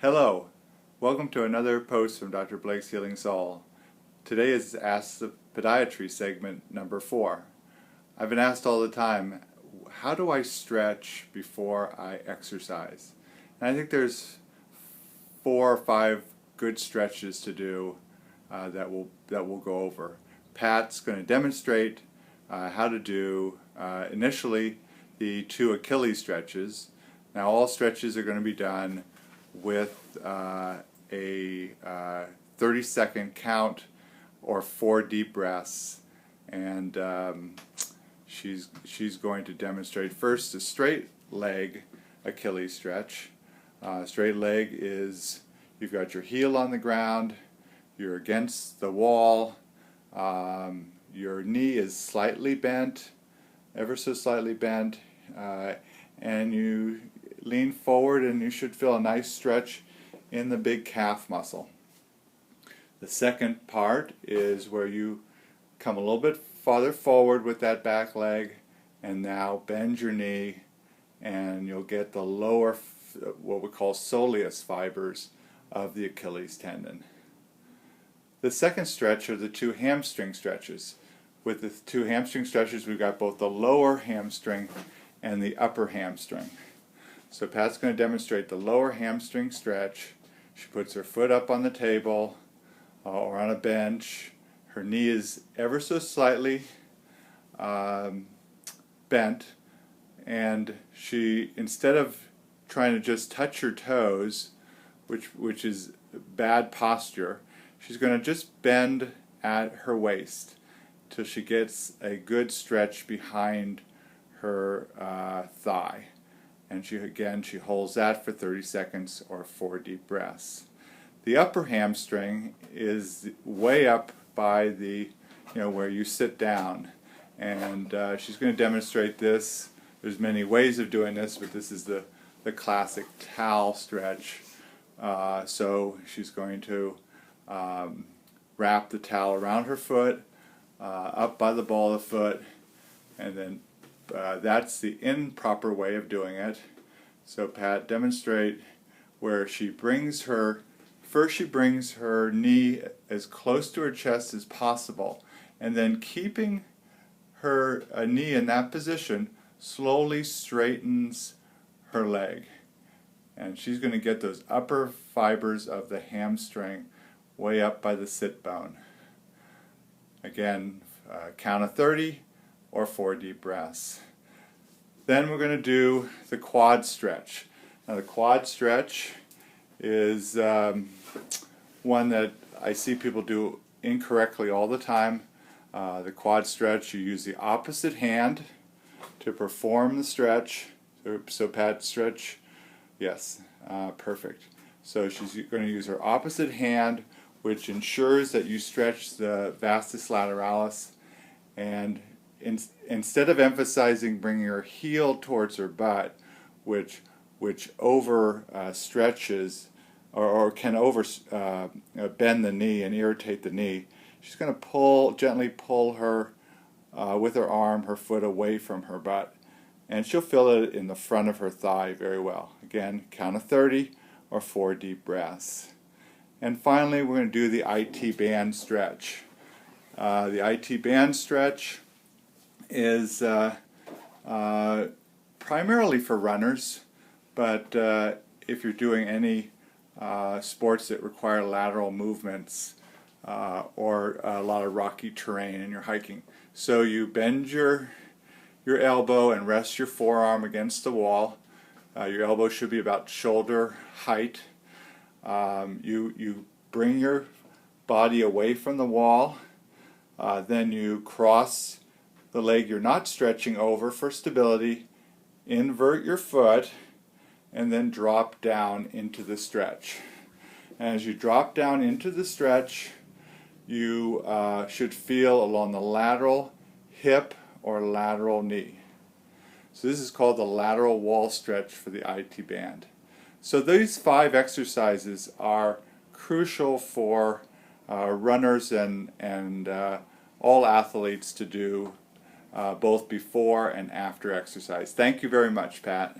Hello, welcome to another post from Dr. Blake's Healing Soul. Today is Ask the Podiatry segment number 4. I've been asked all the time, how do I stretch before I exercise? And I think there's 4 or 5 good stretches to do that we'll go over. Pat's going to demonstrate how to do initially the 2 Achilles stretches. Now all stretches are going to be done with a 30-second count or 4 deep breaths, and she's going to demonstrate first a straight leg Achilles stretch. Straight leg is you've got your heel on the ground, you're against the wall, your knee is slightly bent, ever so slightly bent, and you lean forward and you should feel a nice stretch in the big calf muscle. The second part is where you come a little bit farther forward with that back leg and now bend your knee, and you'll get the lower, what we call soleus fibers of the Achilles tendon. The second stretch are the 2 hamstring stretches. With the 2 hamstring stretches, we've got both the lower hamstring and the upper hamstring. So Pat's going to demonstrate the lower hamstring stretch. She puts her foot up on the table or on a bench. Her knee is ever so slightly bent, and she, instead of trying to just touch her toes, which is bad posture, she's going to just bend at her waist till she gets a good stretch behind her thigh. And she holds that for 30 seconds or 4 deep breaths. The upper hamstring is way up by the, where you sit down. And she's going to demonstrate this. There's many ways of doing this, but this is the classic towel stretch. So she's going to wrap the towel around her foot, up by the ball of the foot, and then that's the improper way of doing it. So Pat, demonstrate where she brings her knee as close to her chest as possible, and then keeping her knee in that position, slowly straightens her leg. And she's going to get those upper fibers of the hamstring way up by the sit bone. Again, count of 30 or 4 deep breaths. Then we're going to do the quad stretch. Now the quad stretch is one that I see people do incorrectly all the time. The quad stretch, you use the opposite hand to perform the stretch. So Pat, stretch. Yes, perfect. So she's going to use her opposite hand, which ensures that you stretch the vastus lateralis, and instead of emphasizing bringing her heel towards her butt, which over stretches or can over bend the knee and irritate the knee, she's going to gently pull her with her arm, her foot away from her butt, and she'll feel it in the front of her thigh very well. Again, count of 30 or 4 deep breaths. And finally, we're going to do the IT band stretch. The IT band stretch is primarily for runners, but if you're doing any sports that require lateral movements or a lot of rocky terrain and you're hiking. So you bend your elbow and rest your forearm against the wall. Your elbow should be about shoulder height. You bring your body away from the wall. Then you cross the leg you're not stretching over for stability, invert your foot, and then drop down into the stretch. And as you drop down into the stretch, you should feel along the lateral hip or lateral knee. So this is called the lateral wall stretch for the IT band. So these 5 exercises are crucial for runners and all athletes to do both before and after exercise. Thank you very much, Pat.